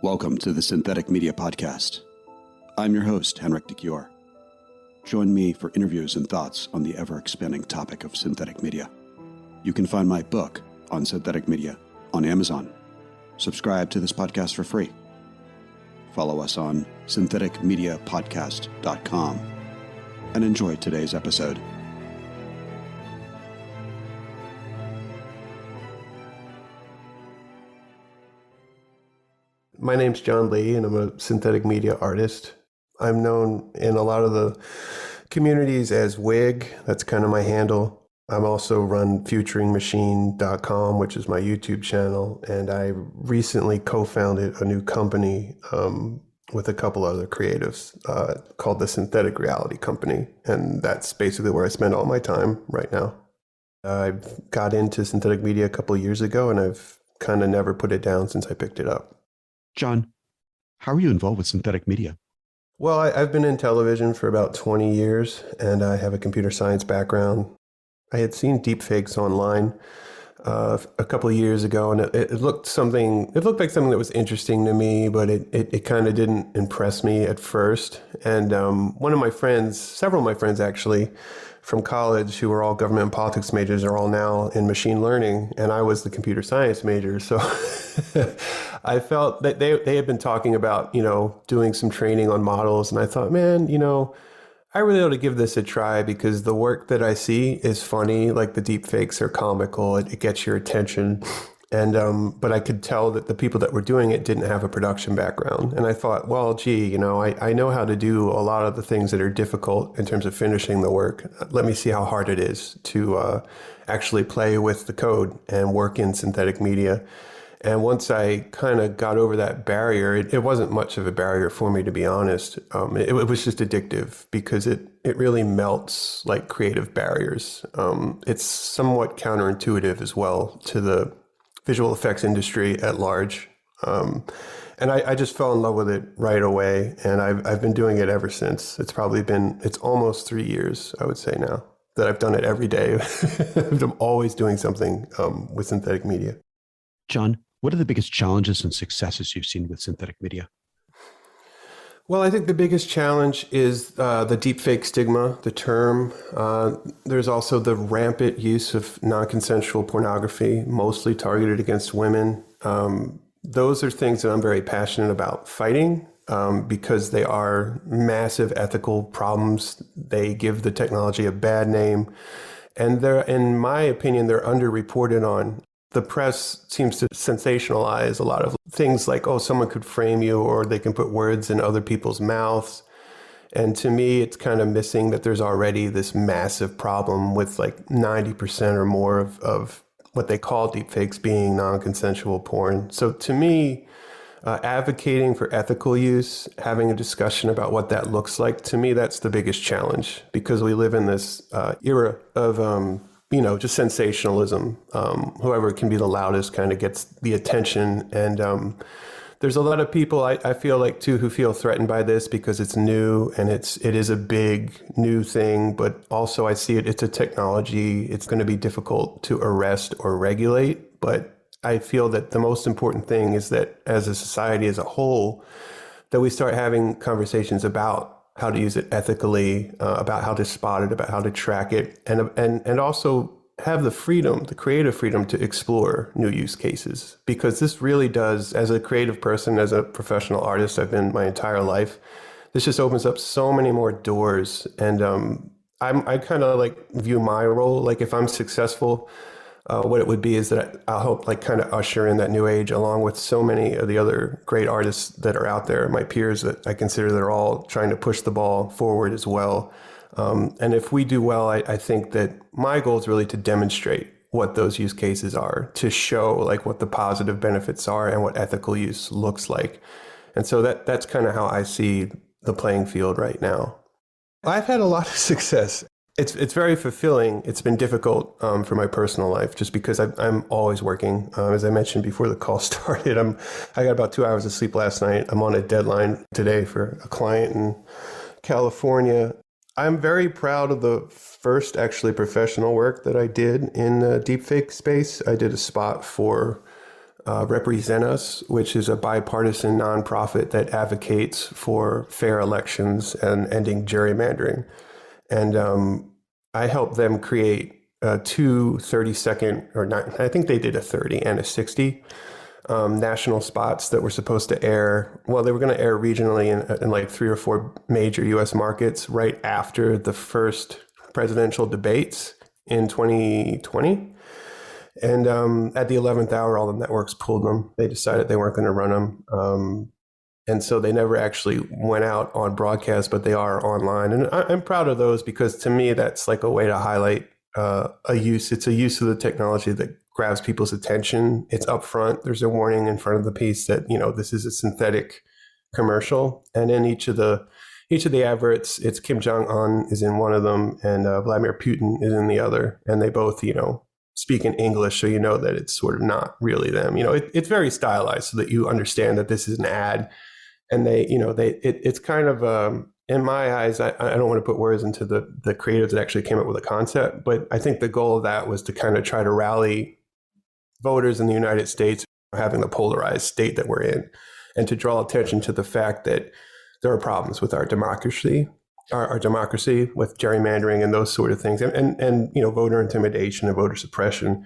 Welcome to the Synthetic Media Podcast. I'm your host, Henrik de Cure. Join me for interviews and thoughts on the ever-expanding topic of synthetic media. You can find my book on synthetic media on Amazon. Subscribe to this podcast for free. Follow us on syntheticmediapodcast.com and enjoy today's episode. My name's John Lee, and I'm a synthetic media artist. I'm known in a lot of the communities as Wig. That's kind of my handle. I'm also run futuringmachine.com, which is my YouTube channel, and I recently co-founded a new company with a couple other creatives called the Synthetic Reality Company, and that's basically where I spend all my time right now. I got into synthetic media a couple of years ago, and I've kind of never put it down since I picked it up. John, how are you involved with synthetic media? Well, I've been in television for about 20 years, and I have a computer science background. I had seen deepfakes online a couple of years ago, and it looked like something that was interesting to me, but it kind of didn't impress me at first. And several of my friends actually, from college, who were all government and politics majors, are all now in machine learning, and I was the computer science major. So I felt that they had been talking about, doing some training on models, and I thought, man, I really ought to give this a try because the work that I see is funny. Like the deep fakes are comical. It gets your attention. And, but I could tell that the people that were doing it didn't have a production background. And I thought, well, gee, I know how to do a lot of the things that are difficult in terms of finishing the work. Let me see how hard it is to actually play with the code and work in synthetic media. And once I kind of got over that barrier, it wasn't much of a barrier for me, to be honest. It was just addictive because it really melts like creative barriers. It's somewhat counterintuitive as well to the visual effects industry at large. And I just fell in love with it right away. And I've been doing it ever since. It's almost 3 years, I would say now, that I've done it every day. I'm always doing something with synthetic media. John, what are the biggest challenges and successes you've seen with synthetic media? Well, I think the biggest challenge is the deepfake stigma, the term. There's also the rampant use of non-consensual pornography, mostly targeted against women. Those are things that I'm very passionate about fighting because they are massive ethical problems. They give the technology a bad name. And in my opinion, they're underreported on. The press seems to sensationalize a lot of things like, oh, someone could frame you or they can put words in other people's mouths. And to me, it's kind of missing that there's already this massive problem with like 90% or more of what they call deepfakes being non-consensual porn. So to me, advocating for ethical use, having a discussion about what that looks like, to me, that's the biggest challenge because we live in this era of just sensationalism. Whoever can be the loudest kind of gets the attention. And there's a lot of people I feel like too who feel threatened by this because it's new and it is a big new thing. But also I see it's a technology. It's going to be difficult to arrest or regulate. But I feel that the most important thing is that as a society as a whole, that we start having conversations about how to use it ethically, about how to spot it, about how to track it, and also have the creative freedom to explore new use cases. Because this really does, as a creative person, as a professional artist, I've been my entire life, this just opens up so many more doors. And I kind of like view my role, like if I'm successful, what it would be is that I'll help like kind of usher in that new age along with so many of the other great artists that are out there, my peers that I consider that are all trying to push the ball forward as well. And if we do well, I think that my goal is really to demonstrate what those use cases are, to show like what the positive benefits are and what ethical use looks like. And so that's kind of how I see the playing field right now. I've had a lot of success. It's very fulfilling. It's been difficult for my personal life just because I'm always working. As I mentioned before the call started, I got about 2 hours of sleep last night. I'm on a deadline today for a client in California. I'm very proud of the first actually professional work that I did in the deepfake space. I did a spot for Represent Us, which is a bipartisan nonprofit that advocates for fair elections and ending gerrymandering. And I helped them create two 30-second, or not, I think they did a 30 and a 60 national spots that were supposed to air. Well, they were going to air regionally in like 3 or 4 major U.S. markets right after the first presidential debates in 2020. And at the 11th hour, all the networks pulled them. They decided they weren't going to run them. And so they never actually went out on broadcast, but they are online. And I'm proud of those because to me, that's like a way to highlight it's a use of the technology that grabs people's attention. It's upfront. There's a warning in front of the piece that, this is a synthetic commercial. And in each of the adverts, it's Kim Jong-un is in one of them and Vladimir Putin is in the other. And they both, speak in English. So that it's sort of not really them. It's very stylized so that you understand that this is an ad. And it's kind of, in my eyes, I don't want to put words into the creatives that actually came up with a concept, but I think the goal of that was to kind of try to rally voters in the United States, having the polarized state that we're in, and to draw attention to the fact that there are problems with our democracy with gerrymandering and those sort of things, and voter intimidation and voter suppression.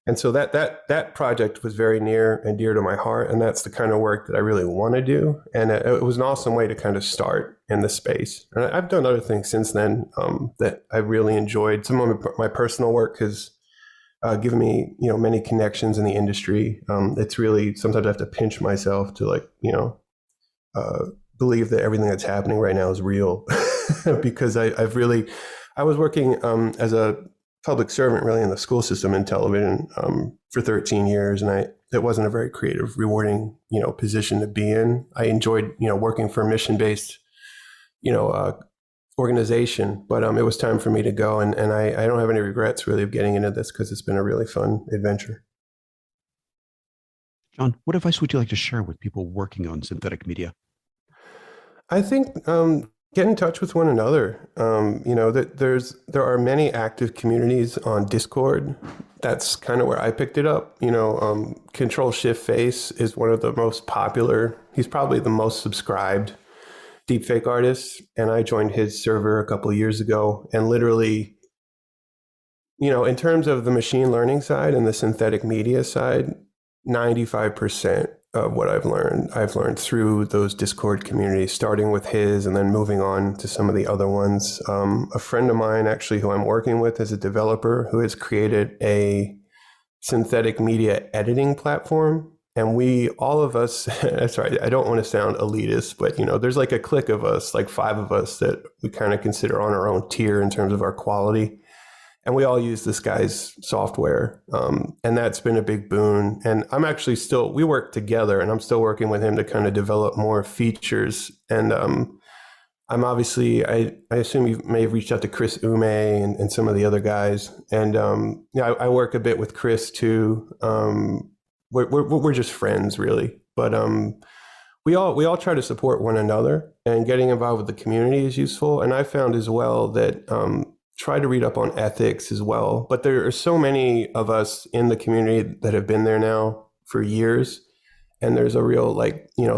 And so that project was very near and dear to my heart, and that's the kind of work that I really want to do. And it was an awesome way to kind of start in the space. And I've done other things since then that I really enjoyed. Some of my personal work has given me, many connections in the industry. It's really sometimes I have to pinch myself to believe that everything that's happening right now is real, because I was working as a public servant really in the school system and television for 13 years. And it wasn't a very creative, rewarding, position to be in. I enjoyed, working for a mission-based, organization, but it was time for me to go. And I don't have any regrets really of getting into this because it's been a really fun adventure. John, what advice would you like to share with people working on synthetic media? I think get in touch with one another. There are many active communities on Discord. That's kind of where I picked it up. Control Shift Face is one of the most popular. He's probably the most subscribed deepfake artist, and I joined his server a couple of years ago. And literally, in terms of the machine learning side and the synthetic media side, 95% of what I've learned through those Discord communities, starting with his and then moving on to some of the other ones. A friend of mine, actually, who I'm working with is a developer who has created a synthetic media editing platform. And all of us, sorry, I don't want to sound elitist, but, there's like a clique of us, like 5 of us that we kind of consider on our own tier in terms of our quality. And we all use this guy's software. And that's been a big boon. And we work together and I'm still working with him to kind of develop more features. And I'm obviously, I assume you may have reached out to Chris Ume and some of the other guys. And I work a bit with Chris too. We're just friends really. But we all try to support one another, and getting involved with the community is useful. And I found as well that try to read up on ethics as well. But there are so many of us in the community that have been there now for years. And there's a real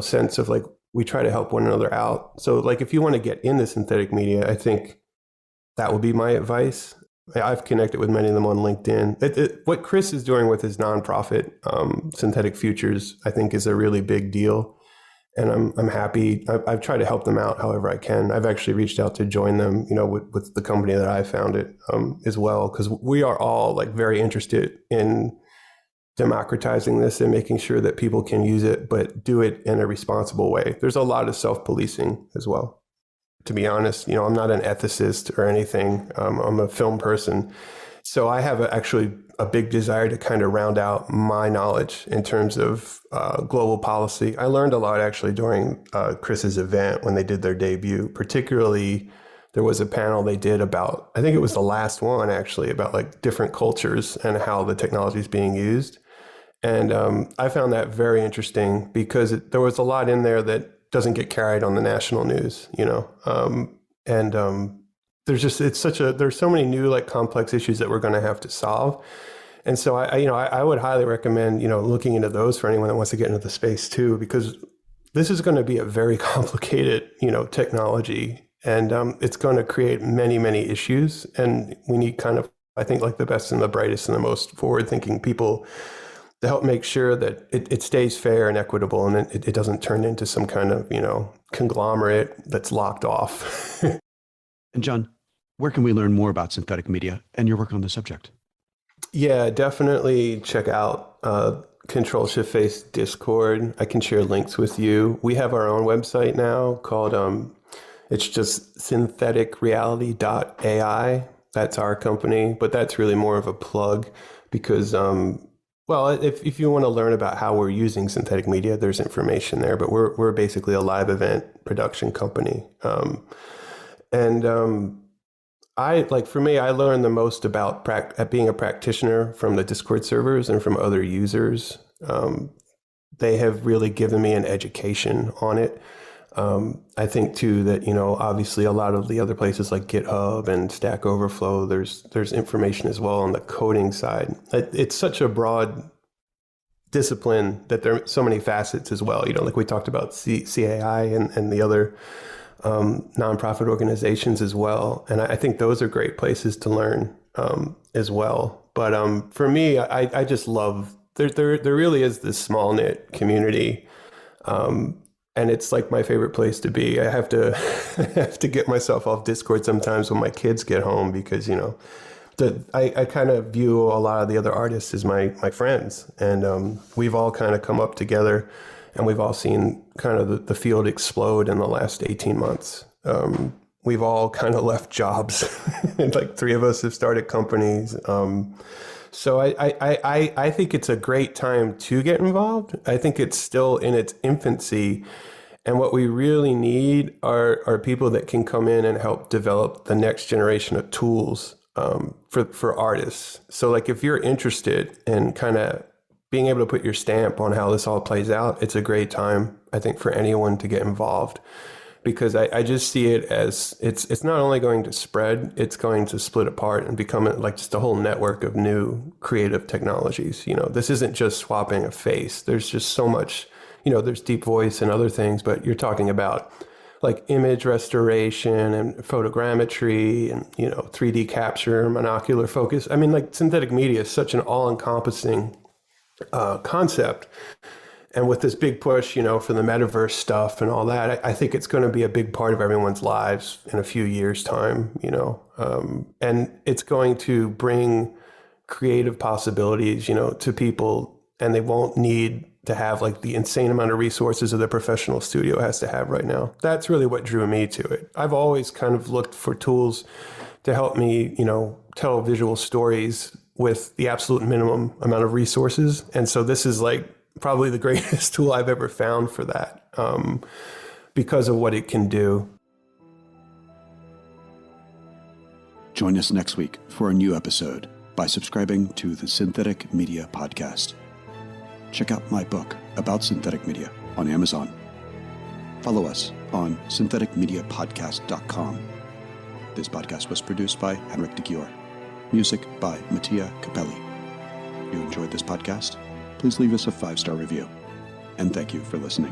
sense of we try to help one another out. So if you want to get into synthetic media, I think that would be my advice. I've connected with many of them on LinkedIn. What Chris is doing with his nonprofit, Synthetic Futures, I think is a really big deal. And I'm happy. I've tried to help them out however I can. I've actually reached out to join them, with the company that I founded as well, because we are all very interested in democratizing this and making sure that people can use it, but do it in a responsible way. There's a lot of self-policing as well. To be honest, I'm not an ethicist or anything. I'm a film person. So I have actually a big desire to kind of round out my knowledge in terms of global policy. I learned a lot actually during Chris's event when they did their debut. Particularly, there was a panel they did about, I think it was the last one actually, about different cultures and how the technology is being used. And I found that very interesting because there was a lot in there that doesn't get carried on the national news, there's so many new complex issues that we're going to have to solve. And so I would highly recommend, looking into those for anyone that wants to get into the space too, because this is going to be a very complicated, technology, and it's going to create many, many issues. And we need kind of, I think, like the best and the brightest and the most forward-thinking people to help make sure that it stays fair and equitable, and it doesn't turn into some kind of, conglomerate that's locked off. And John, where can we learn more about synthetic media and your work on the subject? Yeah, definitely check out Control Shift Face Discord. I can share links with you. We have our own website now called, it's just syntheticreality.ai. That's our company, but that's really more of a plug because, if you want to learn about how we're using synthetic media, there's information there, but we're basically a live event production company. For me, I learned the most about being a practitioner from the Discord servers and from other users. They have really given me an education on it. I think too that, obviously a lot of the other places like GitHub and Stack Overflow, there's information as well on the coding side. It's such a broad discipline that there are so many facets as well. Like we talked about CAI and the other nonprofit organizations as well. And I think those are great places to learn as well. But for me, I just love, there really is this small knit community. And it's like my favorite place to be. I have to get myself off Discord sometimes when my kids get home because, I kind of view a lot of the other artists as my friends. And we've all kind of come up together and we've all seen kind of the field explode in the last 18 months. We've all kind of left jobs. And like 3 of us have started companies. So I think it's a great time to get involved. I think it's still in its infancy. And what we really need are people that can come in and help develop the next generation of tools for artists. So like if you're interested in kind of being able to put your stamp on how this all plays out, it's a great time, I think, for anyone to get involved. Because I just see it as it's not only going to spread, it's going to split apart and become like just a whole network of new creative technologies. This isn't just swapping a face. There's just so much, there's deep voice and other things, but you're talking about like image restoration and photogrammetry and, 3D capture, monocular focus. I mean, like synthetic media is such an all-encompassing concept. And with this big push, for the metaverse stuff and all that, I think it's going to be a big part of everyone's lives in a few years' time, and it's going to bring creative possibilities, to people, and they won't need to have like the insane amount of resources that a professional studio has to have right now. That's really what drew me to it. I've always kind of looked for tools to help me, tell visual stories with the absolute minimum amount of resources. And so this is like probably the greatest tool I've ever found for that, because of what it can do. Join us next week for a new episode by subscribing to the Synthetic Media Podcast. Check out my book about synthetic media on Amazon. Follow us on syntheticmediapodcast.com. This podcast was produced by Henrik de Gior. Music by Mattia Capelli. If you enjoyed this podcast, please leave us a 5-star review. And thank you for listening.